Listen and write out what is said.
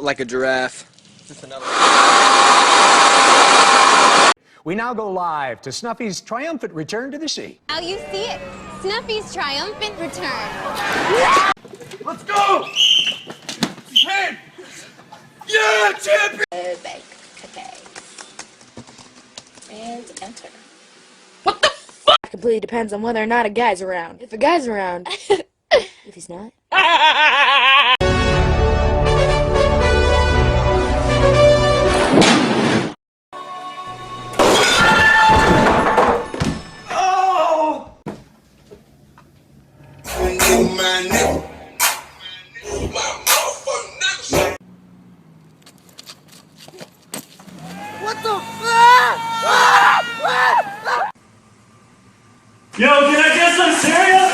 look like a giraffe. Just another. We now go live to Snuffy's triumphant return to the sea. Now you see it. Snuffy's triumphant return. Let's go! Hey! Yeah, champion! Bank. Okay. And enter. What the fuck? It completely depends on whether or not a guy's around. If a guy's around. If he's not. Yo, can I get some cereal?